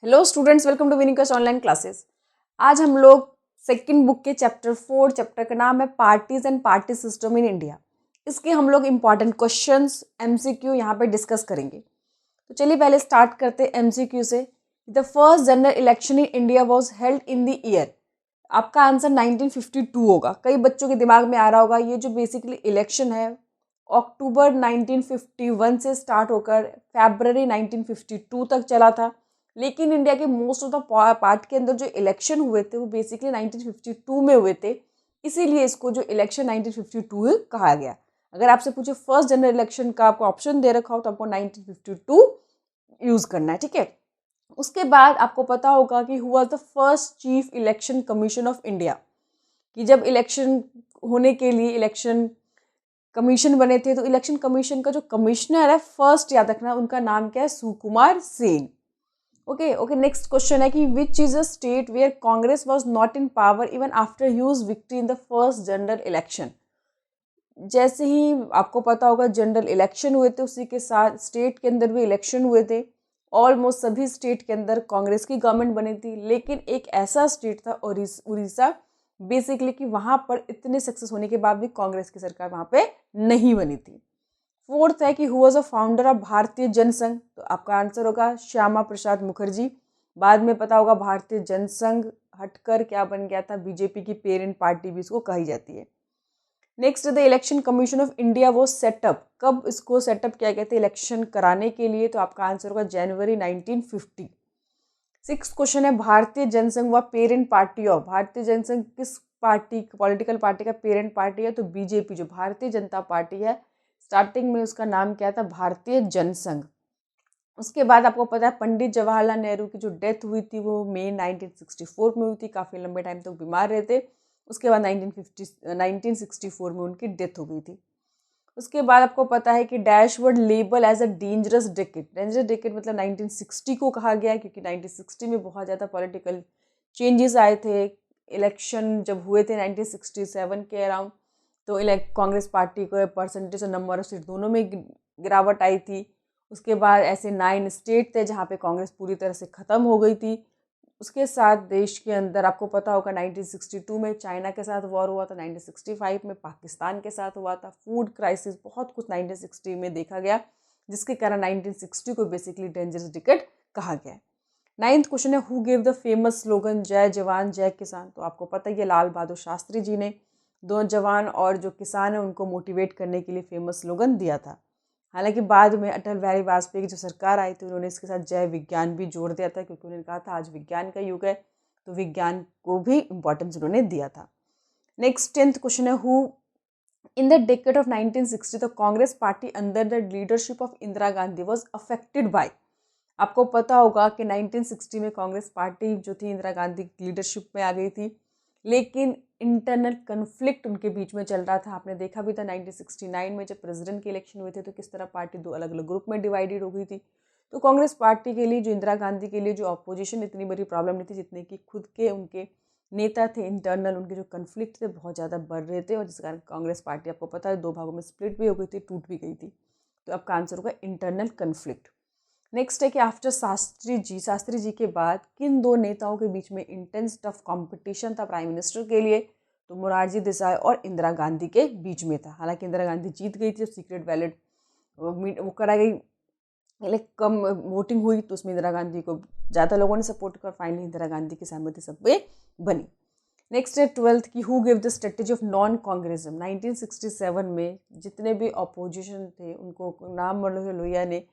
Hello students, welcome to विनिकस online classes. आज हम लोग सेकंड बुक के चैप्टर 4, चैप्टर का नाम है parties and party system in India. इसके हम लोग इंपॉर्टेंट क्वेश्चंस एमसीक्यू यहाँ पे डिस्कस करेंगे। तो चलिए पहले स्टार्ट करते हैं एमसीक्यू से। The first general election in India was held in the year. आपका आंसर 1952 होगा। कई बच्चों के दिमाग में आ रहा होगा ये जो बेसिकली इलेक्शन है अक्टूबर 1951 से स्टार्ट होकर फरवरी 1952 तक चला था। लेकिन इंडिया के मोस्ट ऑफ द पार्ट के अंदर जो इलेक्शन हुए थे वो बेसिकली 1952 में हुए थे, इसीलिए इसको जो इलेक्शन 1952 कहा गया। अगर आपसे पूछे फर्स्ट जनरल इलेक्शन का आपको ऑप्शन दे रखा हो तो आपको 1952 यूज करना है, ठीक है। उसके बाद आपको पता होगा कि who was the first chief election commission of India, कि जब इलेक्शन होने के लिए इलेक्शन कमीशन बने थे तो इलेक्शन कमीशन का जो कमिश्नर है फर्स्ट याद रखना उनका नाम क्या है, Sukumar Sen. Okay, next question है कि which is a state where Congress was not in power even after huge victory in the first general election. जैसे ही आपको पता होगा जनरल इलेक्शन हुए थे उसी के साथ स्टेट के अंदर भी इलेक्शन हुए थे। ऑलमोस्ट सभी स्टेट के अंदर कांग्रेस की गवर्नमेंट बनी थी, लेकिन एक ऐसा स्टेट था उड़ीसा बेसिकली कि वहां पर इतने सक्सेस होने के बाद भी कांग्रेस की सरकार वहां पे नहीं बनी थी। फोर्थ है कि who was a founder of भारतीय जनसंघ। तो आपका आंसर होगा श्यामा प्रसाद मुखर्जी। बाद में पता होगा भारतीय जनसंघ हटकर क्या बन गया था, बीजेपी की पेरेंट पार्टी भी इसको कही जाती है। Next the election commission of India वो सेटअप, कब इसको सेटअप किया गया था इलेक्शन कराने के लिए, तो आपका आंसर होगा जनवरी 1950। सिक्स क्वेश्चन है भारतीय जनसंघ व पेरेंट पार्टी ऑफ। भारतीय जनसंघ किस पार्टी पॉलिटिकल पार्टी का पेरेंट पार्टी है, तो बीजेपी जो भारतीय जनता पार्टी है स्टार्टिंग में उसका नाम क्या था, भारतीय जनसंघ। उसके बाद आपको पता है पंडित जवाहरलाल नेहरू की जो डेथ हुई थी वो मई 1964 में हुई थी, काफ़ी लंबे टाइम तक बीमार रहे थे। उसके बाद 1964 में उनकी डेथ हो गई थी। उसके बाद आपको पता है कि डैशवर्ड label as a dangerous decade. Dangerous decade मतलब 1960 को कहा गया है क्योंकि 1960 में बहुत ज़्यादा पॉलिटिकल चेंजेस आए थे। इलेक्शन जब हुए थे 1967 के अराउंड तो कांग्रेस पार्टी को परसेंटेज और नंबर ऑफ सीट दोनों में गिरावट आई थी। उसके बाद ऐसे 9 स्टेट थे जहाँ पे कांग्रेस पूरी तरह से ख़त्म हो गई थी। उसके साथ देश के अंदर आपको पता होगा 1962 में चाइना के साथ वॉर हुआ था, 1965 में पाकिस्तान के साथ हुआ था, फूड क्राइसिस बहुत कुछ 1960 में देखा गया, जिसके कारण 1960 को बेसिकली डेंजरस डिकेड कहा गया है। नाइन्थ क्वेश्चन है who give the famous slogan जय जवान जय किसान। तो आपको पता ही है लाल बहादुर शास्त्री जी ने दो जवान और जो किसान है उनको मोटिवेट करने के लिए फेमस स्लोगन दिया था। हालांकि बाद में अटल बिहारी वाजपेयी की जो सरकार आई थी उन्होंने इसके साथ जय विज्ञान भी जोड़ दिया था, क्योंकि उन्होंने कहा था आज विज्ञान का युग है, तो विज्ञान को भी इम्पोर्टेंस उन्होंने दिया था। नेक्स्ट 10th क्वेश्चन है who in the decade of 1960 the Congress party under the leadership of Indira Gandhi was affected by. आपको पता होगा कि 1960 में कांग्रेस पार्टी जो थी इंदिरा गांधी की लीडरशिप में आ गई थी, लेकिन इंटरनल कन्फ्लिक्ट उनके बीच में चल रहा था। आपने देखा भी था 1969 में जब प्रेसिडेंट के इलेक्शन हुए थे तो किस तरह पार्टी दो अलग अलग ग्रुप में डिवाइडेड हो गई थी। तो कांग्रेस पार्टी के लिए जो इंदिरा गांधी के लिए जो अपोजिशन इतनी बड़ी प्रॉब्लम नहीं थी जितने कि खुद के उनके नेता थे इंटरनल उनके जो कन्फ्लिक्ट थे बहुत ज़्यादा बढ़ रहे थे, और जिस कारण कांग्रेस पार्टी आपको पता है 2 भागों में स्प्लिट भी हो गई थी, टूट भी गई थी। तो आपका आंसर होगा इंटरनल कन्फ्लिक्ट। नेक्स्ट है कि आफ्टर शास्त्री जी के बाद किन 2 नेताओं के बीच में इंटेंस टफ कंपटीशन था प्राइम मिनिस्टर के लिए, तो मोरारजी देसाई और इंदिरा गांधी के बीच में था। हालांकि इंदिरा गांधी जीत गई थी, सीक्रेट बैलेट वो कराई गई, कम वोटिंग हुई तो उसमें इंदिरा गांधी को ज़्यादा लोगों ने सपोर्ट कर फाइनली इंदिरा गांधी की सहमति सब पे बनी। नेक्स्ट है 12th की who give the strategy of non Congressism. 1967 में जितने भी अपोजिशन थे उनको नाम मनोहर लोहिया ने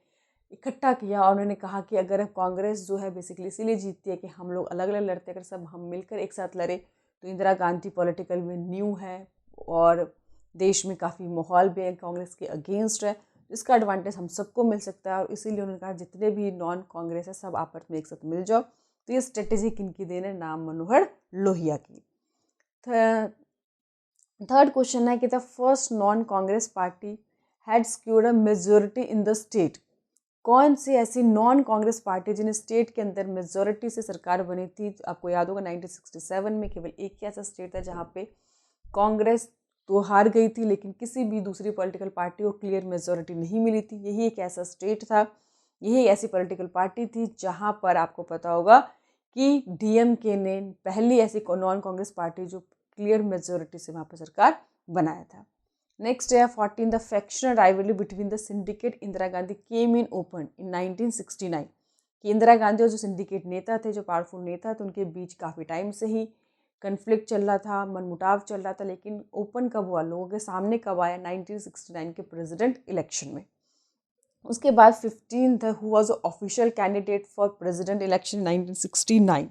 इकट्ठा किया और उन्होंने कहा कि अगर कांग्रेस जो है बेसिकली इसीलिए जीतती है कि हम लोग अलग अलग लड़ते, अगर सब हम मिलकर एक साथ लड़े तो इंदिरा गांधी पॉलिटिकल में न्यू है और देश में काफ़ी माहौल भी है कांग्रेस के अगेंस्ट है, इसका एडवांटेज हम सबको मिल सकता है। और इसीलिए उन्होंने कहा जितने भी नॉन कांग्रेस है सब आपस में एक साथ मिल जाओ। तो ये स्ट्रेटेजी किनकी देन है, नाम मनोहर लोहिया की। थर्ड क्वेश्चन है कि the first non Congress party had स्क्योर्ड a majority in the state. कौन सी ऐसी नॉन कांग्रेस पार्टी जिन्हें स्टेट के अंदर मेजोरिटी से सरकार बनी थी। आपको याद होगा 1967 में केवल एक ही ऐसा स्टेट था जहाँ पे कांग्रेस तो हार गई थी लेकिन किसी भी दूसरी पॉलिटिकल पार्टी को क्लियर मेजोरिटी नहीं मिली थी, यही एक ऐसा स्टेट था। यही ऐसी पॉलिटिकल पार्टी थी जहाँ पर आपको पता होगा कि डीएमके ने पहली ऐसी नॉन कांग्रेस पार्टी जो क्लियर मेजोरिटी से वहाँ पर सरकार बनाया था। नेक्स्ट है 14 the factional rivalry between the syndicate Indira Gandhi came in open in 1969 कि इंदिरा गांधी और जो सिंडिकेट नेता थे, जो पावरफुल नेता थे, उनके बीच काफ़ी टाइम से ही कन्फ्लिक्ट चल रहा था, मनमुटाव चल रहा था, लेकिन ओपन कब हुआ, लोगों के सामने कब आया, 1969 के प्रेसिडेंट इलेक्शन में। उसके बाद 15 who was official candidate for president election 1969।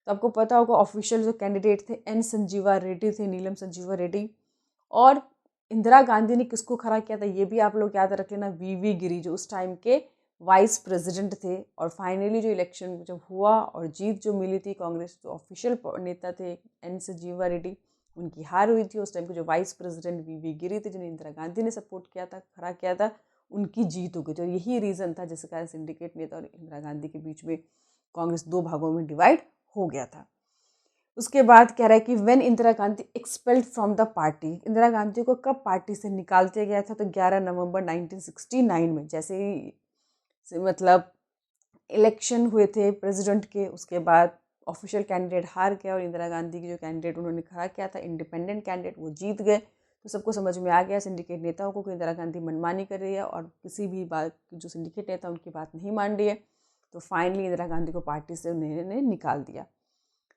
तो आपको पता होगा ऑफिशियल जो कैंडिडेट थे एन संजीवा रेड्डी थे, नीलम संजीवा रेड्डी। और इंदिरा गांधी ने किसको खड़ा किया था ये भी आप लोग याद रख लेना, वीवी गिरी जो उस टाइम के वाइस प्रेसिडेंट थे। और फाइनली जो इलेक्शन जब हुआ और जीत जो मिली थी, कांग्रेस जो ऑफिशियल नेता थे एन संजीवा रेड्डी, उनकी हार हुई थी। उस टाइम के जो वाइस प्रेसिडेंट वीवी गिरी थे, जिन्हें इंदिरा गांधी ने सपोर्ट किया था, खड़ा किया था, उनकी जीत हो गई थी। और यही रीज़न था जिसके कारण सिंडिकेट नेता और इंदिरा गांधी के बीच में कांग्रेस दो भागों में डिवाइड हो गया था। उसके बाद कह रहा है कि when Indira Gandhi expelled from the party, Indira Gandhi को कब पार्टी से निकाल दिया गया था, तो 11 नवंबर 1969 में। जैसे ही मतलब इलेक्शन हुए थे प्रेसिडेंट के, उसके बाद ऑफिशियल कैंडिडेट हार गया और इंदिरा गांधी की जो कैंडिडेट उन्होंने खड़ा किया था इंडिपेंडेंट कैंडिडेट, वो जीत गए। तो सबको समझ में आ गया सिंडिकेट नेताओं को कि इंदिरा गांधी मनमानी कर रही है और किसी भी बात जो सिंडिकेट नेता उनकी बात नहीं मान रही है। तो फाइनली इंदिरा गांधी को पार्टी से उन्होंने निकाल दिया।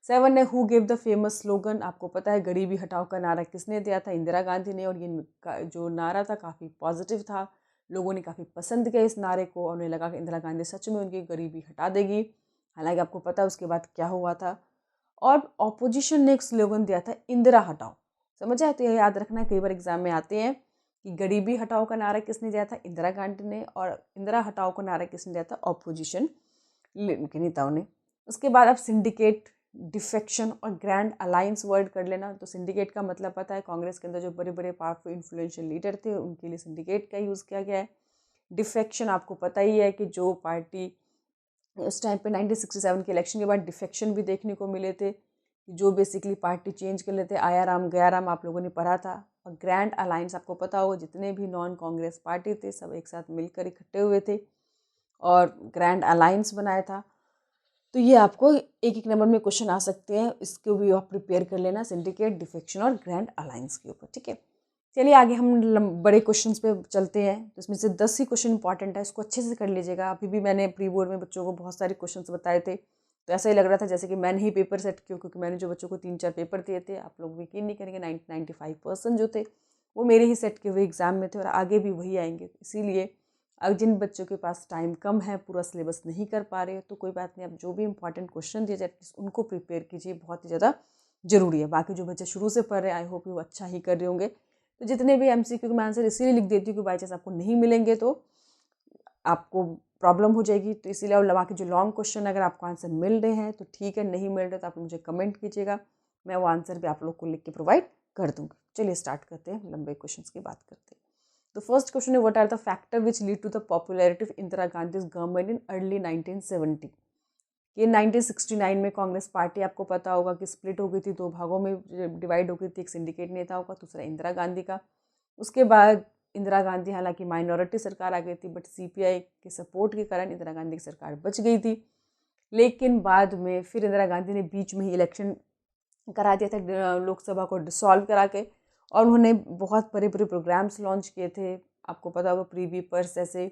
7 ने who give the famous slogan, आपको पता है गरीबी हटाओ का नारा किसने दिया था, इंदिरा गांधी ने। और ये जो नारा था काफ़ी पॉजिटिव था, लोगों ने काफ़ी पसंद किया इस नारे को और उन्हें लगा कि इंदिरा गांधी सच में उनकी गरीबी हटा देगी। हालांकि आपको पता है उसके बाद क्या हुआ था। और ऑपोजिशन ने एक स्लोगन दिया था इंदिरा हटाओ, समझ आए। तो यह याद रखना, कई बार एग्जाम में आते हैं कि गरीबी हटाओ का नारा किसने दिया था, इंदिरा गांधी ने, और इंदिरा हटाओ का नारा किसने दिया था, ऑपोजिशन के नेताओं ने। उसके बाद अब सिंडिकेट, डिफेक्शन और ग्रैंड अलायंस वर्ड कर लेना। तो सिंडिकेट का मतलब पता है, कांग्रेस के अंदर जो बड़े बड़े पावरफुल इन्फ्लुएंशियल लीडर थे उनके लिए सिंडिकेट का यूज़ किया गया है। डिफेक्शन आपको पता ही है कि जो पार्टी उस टाइम पे 1967 के इलेक्शन के बाद डिफेक्शन भी देखने को मिले थे, जो बेसिकली पार्टी चेंज कर लेते, आया राम गया राम आप लोगों ने पढ़ा था। और ग्रैंड अलायंस आपको पता होगा, जितने भी नॉन कांग्रेस पार्टी थे सब एक साथ मिलकर इकट्ठे हुए थे और ग्रैंड अलायंस बनाया था। तो ये आपको एक एक नंबर में क्वेश्चन आ सकते हैं, इसको भी आप प्रिपेयर कर लेना, सिंडिकेट, डिफेक्शन और ग्रैंड अलायंस के ऊपर, ठीक है। चलिए आगे हम बड़े क्वेश्चंस पे चलते हैं। तो इसमें से 10 ही क्वेश्चन इंपॉर्टेंट है, इसको अच्छे से कर लीजिएगा। अभी भी मैंने प्री बोर्ड में बच्चों को बहुत सारे क्वेश्चंस बताए थे, तो ऐसा ही लग रहा था जैसे कि मैंने ही पेपर सेट किया, क्योंकि मैंने जो बच्चों को 3-4 पेपर दिए थे, आप लोग यकीन नहीं करेंगे 95% जो थे वो मेरे ही सेट के हुए एग्ज़ाम में थे और आगे भी वही आएंगे। इसीलिए अब जिन बच्चों के पास टाइम कम है, पूरा सिलेबस नहीं कर पा रहे, तो कोई बात नहीं, आप जो भी इंपॉर्टेंट क्वेश्चन दिए जाए उनको प्रिपेयर कीजिए, बहुत ही ज़्यादा ज़रूरी है। बाकी जो बच्चे शुरू से पढ़ रहे हैं, आई होप वो अच्छा ही कर रहे होंगे। तो जितने भी MCQ के मैं आंसर इसीलिए लिख देती हूँ कि बाई चांस आपको नहीं मिलेंगे तो आपको प्रॉब्लम हो जाएगी। तो इसीलिए और बाकी जो लॉन्ग क्वेश्चन अगर आपको आंसर मिल रहे हैं तो ठीक है, नहीं मिल रहे तो आप मुझे कमेंट कीजिएगा, मैं वो आंसर भी आप लोग को लिख के प्रोवाइड कर दूँगी। चलिए स्टार्ट करते हैं, लंबे क्वेश्चन की बात करते हैं। तो फर्स्ट क्वेश्चन है, what are the factor which lead to the popularity of Indira Gandhi's government in early 1970। ये 1969 में कांग्रेस पार्टी आपको पता होगा कि स्प्लिट हो गई थी, दो भागों में डिवाइड हो गई थी, एक सिंडिकेट नेताओं का, दूसरा इंदिरा गांधी का। उसके बाद इंदिरा गांधी, हालांकि माइनॉरिटी सरकार आ गई थी, बट CPI के सपोर्ट के कारण इंदिरा गांधी की सरकार बच गई थी। लेकिन बाद में फिर इंदिरा गांधी ने बीच में ही इलेक्शन करा दिया था, लोकसभा को डिसॉल्व करा के, और उन्होंने बहुत बड़े बड़े प्रोग्राम्स लॉन्च किए थे, आपको पता होगा प्रीवी पर्स ऐसे,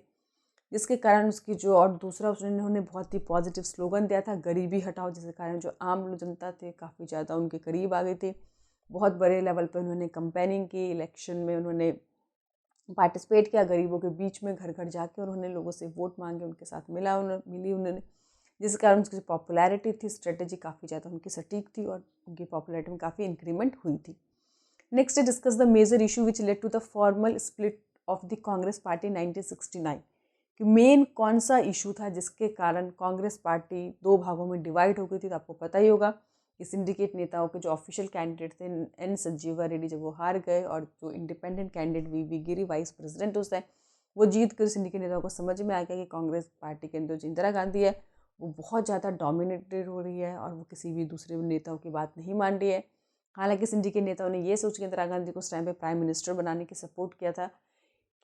जिसके कारण उसकी जो, और दूसरा उन्होंने बहुत ही पॉजिटिव स्लोगन दिया था गरीबी हटाओ, जिसके कारण जो आम जनता थे काफ़ी ज़्यादा उनके करीब आ गए थे। बहुत बड़े लेवल पर उन्होंने कंपेनिंग की, इलेक्शन में उन्होंने पार्टिसिपेट किया, गरीबों के बीच में घर घर जाके उन्होंने लोगों से वोट मांगे, उनके साथ मिली उन्होंने, जिस कारण उसकी पॉपुलैरिटी थी, स्ट्रेटेजी काफ़ी ज़्यादा उनकी सटीक थी और उनकी पॉपुलैरिटी में काफ़ी इंक्रीमेंट हुई थी। Next discuss the major issue which led to the formal split of the Congress party 1969। कि मेन कौन सा इशू था जिसके कारण कांग्रेस पार्टी दो भागों में डिवाइड हो गई थी। तो आपको पता ही होगा कि सिंडिकेट नेताओं के जो ऑफिशियल कैंडिडेट थे एन संजीवा रेड्डी, जब वो हार गए और जो इंडिपेंडेंट कैंडिडेट वीवी गिरी वाइस प्रेसिडेंट उस टाइम, वो जीत कर सिंडिकेट नेताओं को समझ में आ गया कि कांग्रेस पार्टी के अंदर जो इंदिरा गांधी है वो बहुत ज़्यादा डोमिनेटेड हो रही है और वो किसी भी दूसरे नेताओं की बात नहीं मान रही है। हालांकि सिंडिकेट नेताओं ने ये सोच के इंदिरा गांधी को उस टाइम पे प्राइम मिनिस्टर बनाने की सपोर्ट किया था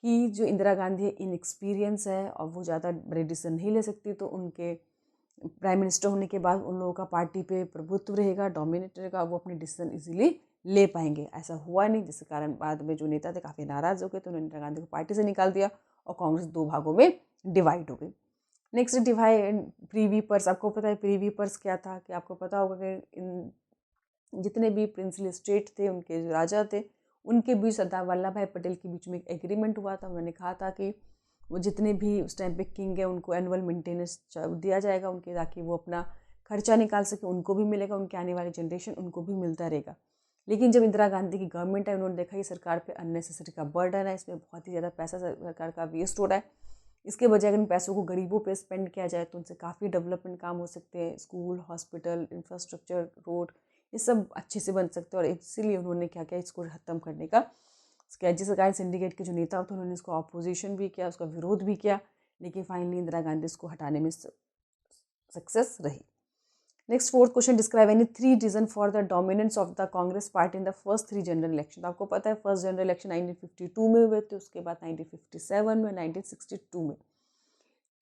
कि जो इंदिरा गांधी है इनएक्सपीरियंस है और वो ज़्यादा बड़े डिसीजन नहीं ले सकती, तो उनके प्राइम मिनिस्टर होने के बाद उन लोगों का पार्टी पे प्रभुत्व रहेगा, डोमिनेट रहेगा, वो अपने डिसीजन इजीली ले पाएंगे। ऐसा हुआ नहीं, जिसके कारण बाद में जो नेता थे काफ़ी नाराज़ हो गए, तो उन्होंने इंदिरा गांधी को पार्टी से निकाल दिया और कांग्रेस 2 भागों में डिवाइड हो गई। Next divide Privi purse. आपको पता है प्रीवी पर्स क्या था? कि आपको पता होगा कि इन जितने भी प्रिंसली स्टेट थे, उनके जो राजा थे, उनके बीच सरदार वल्लभ भाई पटेल के बीच में एक एग्रीमेंट हुआ था। उन्होंने कहा था कि वो जितने भी उस टाइम पे किंग है उनको एनुअल मेंटेनेंस दिया जाएगा उनके, ताकि वो अपना खर्चा निकाल सके, उनको भी मिलेगा, उनके आने वाली जनरेशन उनको भी मिलता रहेगा। लेकिन जब इंदिरा गांधी की गवर्नमेंट है, उन्होंने देखा कि सरकार पे अननेसेसरी का बर्डन है, इसमें बहुत ही ज़्यादा पैसा सरकार का वेस्ट हो रहा है। इसके बजाय अगर इन पैसों को गरीबों पे स्पेंड किया जाए तो उनसे काफ़ी डेवलपमेंट काम हो सकते हैं, स्कूल, हॉस्पिटल, इंफ्रास्ट्रक्चर, रोड, ये सब अच्छे से बन सकते हैं। और इसीलिए उन्होंने क्या किया, इसको ख़त्म करने का किया। जिस सरकार सिंडिकेट के जो नेता थे उन्होंने इसको अपोजिशन भी किया, उसका विरोध भी किया, लेकिन फाइनली इंदिरा गांधी इसको हटाने में सक्सेस रही। Next 4th question, describe any 3 reason for the dominance of the Congress party in the first 3 general election. आपको पता है फर्स्ट जनरल इलेक्शन 1952 में हुए थे, उसके बाद 1957 में, 1962 में।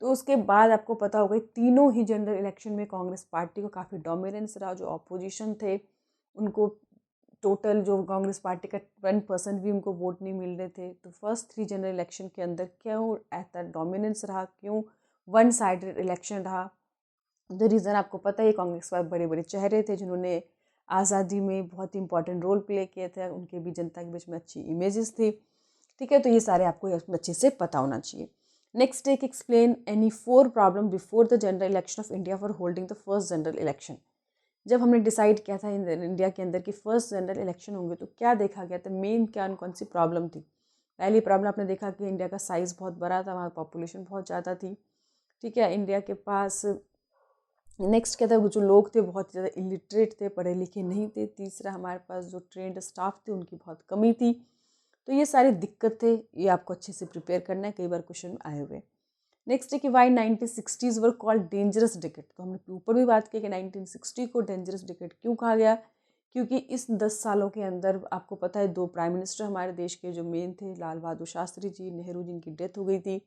तो उसके बाद आपको पता होगा तीनों ही जनरल इलेक्शन में कांग्रेस पार्टी को काफ़ी डोमिनेंस रहा। जो ऑपोजिशन थे उनको टोटल जो कांग्रेस पार्टी का 1% भी उनको वोट नहीं मिल रहे थे। तो फर्स्ट 3 जनरल इलेक्शन के अंदर क्यों ऐसा डोमिनेंस रहा, क्यों वन साइडेड इलेक्शन रहा? द रीज़न आपको पता है, कांग्रेस के पास बड़े बड़े चेहरे थे जिन्होंने आज़ादी में बहुत ही इंपॉर्टेंट रोल प्ले किए थे, उनके भी जनता के बीच में अच्छी इमेजेस थी। ठीक है, तो ये सारे आपको अच्छे से पता होना चाहिए। नेक्स्ट एक, explain any 4 problem before the general election of India for holding the first general election. जब हमने डिसाइड किया था इंडिया के अंदर कि फर्स्ट जनरल इलेक्शन होंगे, तो क्या देखा गया था, मेन क्या कौन सी प्रॉब्लम थी? पहली प्रॉब्लम आपने देखा कि इंडिया का साइज़ बहुत बड़ा था, वहाँ पॉपुलेशन बहुत ज़्यादा थी। ठीक है, इंडिया के पास नेक्स्ट क्या था, जो लोग थे बहुत ज़्यादा इलिटरेट थे, पढ़े लिखे नहीं थे। तीसरा, हमारे पास जो ट्रेंड स्टाफ थे उनकी बहुत कमी थी। तो ये सारी दिक्कत थे, ये आपको अच्छे से प्रिपेयर करना है, कई बार क्वेश्चन आए हुए। नेक्स्ट है कि why 1960s were called dangerous decade. तो हमने ऊपर भी बात की कि 1960 को डेंजरस डिकेड क्यों कहा गया, क्योंकि इस 10 सालों के अंदर आपको पता है 2 प्राइम मिनिस्टर हमारे देश के जो मेन थे, लाल बहादुर शास्त्री जी, नेहरू जिनकी डेथ हो गई थी।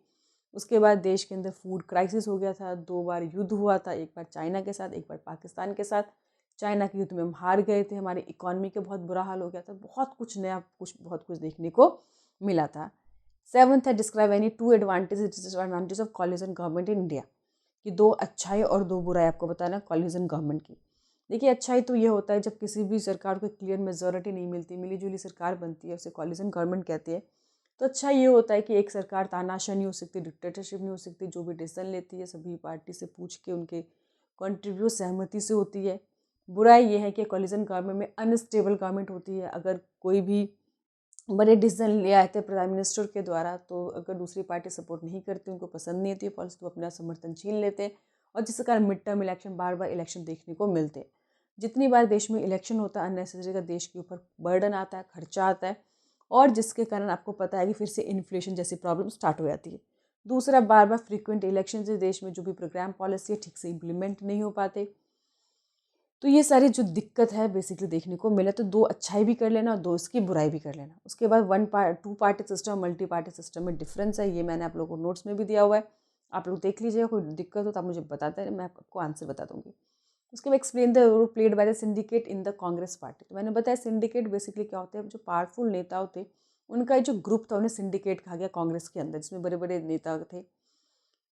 उसके बाद देश के अंदर फूड क्राइसिस हो गया था, 2 बार युद्ध हुआ था, एक बार चाइना के साथ, एक बार पाकिस्तान के साथ। चाइना के युद्ध में हम हार गए थे, हमारी इकॉनमी का बहुत बुरा हाल हो गया था, बहुत कुछ नया बहुत कुछ देखने को मिला था। 7th है, describe any 2 advantages disadvantage of coalition government in India. कि 2 अच्छाई और 2 बुराई आपको बताना कोलिशन गवर्नमेंट की। देखिए, अच्छाई तो ये होता है जब किसी भी सरकार को क्लियर मेजॉरिटी नहीं मिलती, मिलीजुली सरकार बनती है, उसे कोलिशन गवर्नमेंट कहते हैं। तो अच्छा ये होता है कि एक सरकार तानाशाह नहीं हो सकती, डिक्टेटरशिप नहीं हो सकती, जो भी डिसीजन लेती है सभी पार्टी से पूछ के उनके कंट्रीब्यूट सहमति से होती है। बुराई ये है कि कोलिशन गवर्नमेंट में अनस्टेबल गवर्नमेंट होती है। अगर कोई भी बड़े डिसीजन ले आए थे प्राइम मिनिस्टर के द्वारा, तो अगर दूसरी पार्टी सपोर्ट नहीं करती, उनको पसंद नहीं होती पॉलिसी, तो अपना समर्थन छीन लेते, और जिसके कारण मिड टर्म इलेक्शन, बार बार इलेक्शन देखने को मिलते। जितनी बार देश में इलेक्शन होता है, अननेसेसरी का देश के ऊपर बर्डन आता है, खर्चा आता है, और जिसके कारण आपको पता है कि फिर से इन्फ्लेशन जैसी प्रॉब्लम स्टार्ट हो जाती है। दूसरा, बार बार फ्रीक्वेंट इलेक्शन से देश में जो भी प्रोग्राम पॉलिसी है ठीक से इम्प्लीमेंट नहीं हो पाते। तो ये सारी जो दिक्कत है बेसिकली देखने को मिला। तो 2 अच्छाई भी कर लेना और 2 इसकी बुराई भी कर लेना। उसके बाद 2 पार्टी सिस्टम और मल्टी पार्टी सिस्टम में डिफरेंस है, ये मैंने आप लोगों को नोट्स में भी दिया हुआ है, आप लोग देख लीजिएगा। कोई दिक्कत हो तो आप मुझे बताते हैं, मैं आपको आंसर बता दूंगी। उसके बाद explain the role played by the syndicate in the Congress party. तो मैंने बताया सिंडिकेट बेसिकली क्या होते हैं, जो पावरफुल नेता होते उनका जो ग्रुप था उन्हें सिंडिकेट कहा गया कांग्रेस के अंदर, जिसमें बड़े बड़े नेता थे।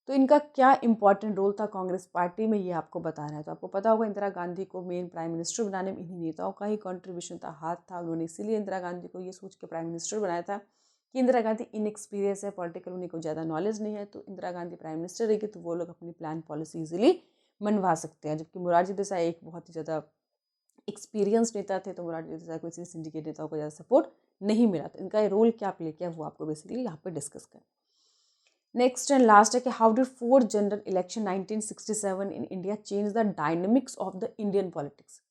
तो इनका क्या इंपॉर्टेंट रोल था कांग्रेस पार्टी में, ये आपको बताना है। तो आपको पता होगा इंदिरा गांधी को मेन प्राइम मिनिस्टर बनाने में इन्हीं नेताओं का ही कंट्रीब्यूशन था, हाथ था। उन्होंने इसीलिए इंदिरा गांधी को ये सोच के प्राइम मिनिस्टर बनाया था कि इंदिरा गांधी इनएक्सपीरियंस है पॉलिटिकल, उन्हीं को ज़्यादा नॉलेज नहीं है, तो इंदिरा गांधी प्राइम मिनिस्टर रहेगी तो वो लोग अपनी प्लान पॉलिसी ईजिली मनवा सकते हैं। जबकि मोरारजी देसाई एक बहुत ही ज़्यादा एक्सपीरियंस नेता थे, तो मोरारजी देसाई को इसी सिंडिकेट नेताओं को ज़्यादा सपोर्ट नहीं मिला। तो इनका रोल क्या प्ले किया वो आपको बेसिकली यहाँ पर डिस्कस करें। नेक्स्ट एंड लास्ट है कि how did 4th general election 1967 in India change the dynamics of the Indian politics.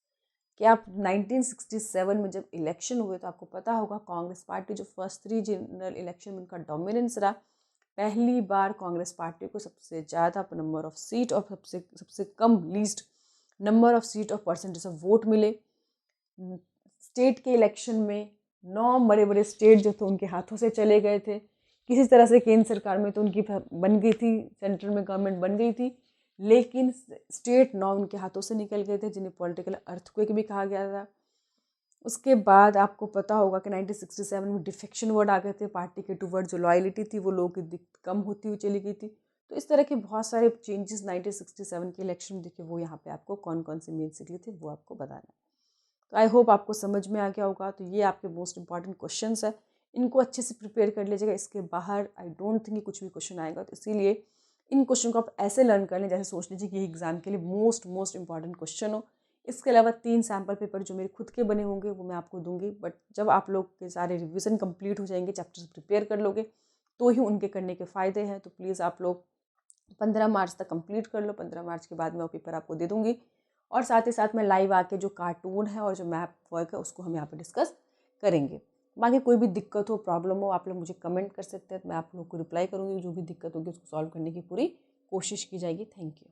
कि आप 1967 में जब इलेक्शन हुए तो आपको पता होगा कांग्रेस पार्टी जो फर्स्ट 3 जनरल इलेक्शन में उनका डोमिनेंस रहा, पहली बार कांग्रेस पार्टी को सबसे ज़्यादा नंबर ऑफ सीट और सबसे कम लीस्ट नंबर ऑफ सीट और परसेंटेज ऑफ वोट मिले। स्टेट के इलेक्शन में 9 बड़े बड़े स्टेट जो थे उनके हाथों से चले गए थे। किसी तरह से केंद्र सरकार में तो उनकी बन गई थी, सेंट्रल में गवर्नमेंट बन गई थी, लेकिन स्टेट 9 उनके हाथों से निकल गए थे, जिन्हें पॉलिटिकल अर्थक्वेक भी कहा गया था। उसके बाद आपको पता होगा कि 1967 में डिफेक्शन वर्ड आ गए थे, पार्टी के टूवर्ड जो लॉयलिटी थी वो लोगों की कम होती हुई चली गई थी। तो इस तरह के बहुत सारे चेंजेस 1967 के इलेक्शन में देखे, वो यहाँ पे आपको कौन कौन से मेन निकली थे वो आपको बताना है। तो आई होप आपको समझ में आ गया होगा। तो ये आपके मोस्ट इंपॉर्टेंट क्वेश्चंस है, इनको अच्छे से प्रिपेयर कर लीजिएगा। इसके बाहर आई डोंट थिंक कुछ भी क्वेश्चन आएगा, तो इसीलिए इन क्वेश्चन को आप ऐसे लर्न कर लें जैसे सोच लीजिए कि ये एग्जाम के लिए मोस्ट इंपॉर्टेंट क्वेश्चन हो। इसके अलावा 3 सैम्पल पेपर जो मेरे खुद के बने होंगे वो मैं आपको दूंगी, बट जब आप लोग के सारे रिविज़न कंप्लीट हो जाएंगे, चैप्टर्स प्रिपेयर कर लोगे, तो ही उनके करने के फ़ायदे हैं। तो प्लीज़ आप लोग 15 मार्च तक कंप्लीट कर लो। 15 मार्च के बाद मैं वो पेपर आपको दे दूँगी, और साथ ही साथ मैं लाइव आके जो कार्टून है और जो मैप वर्क है उसको हम यहाँ पर डिस्कस करेंगे। बाकी कोई भी दिक्कत हो, प्रॉब्लम हो, आप लोग मुझे कमेंट कर सकते हैं, मैं आप लोग को रिप्लाई करूँगी। जो भी दिक्कत होगी उसको सॉल्व करने की पूरी कोशिश की जाएगी। Thank you.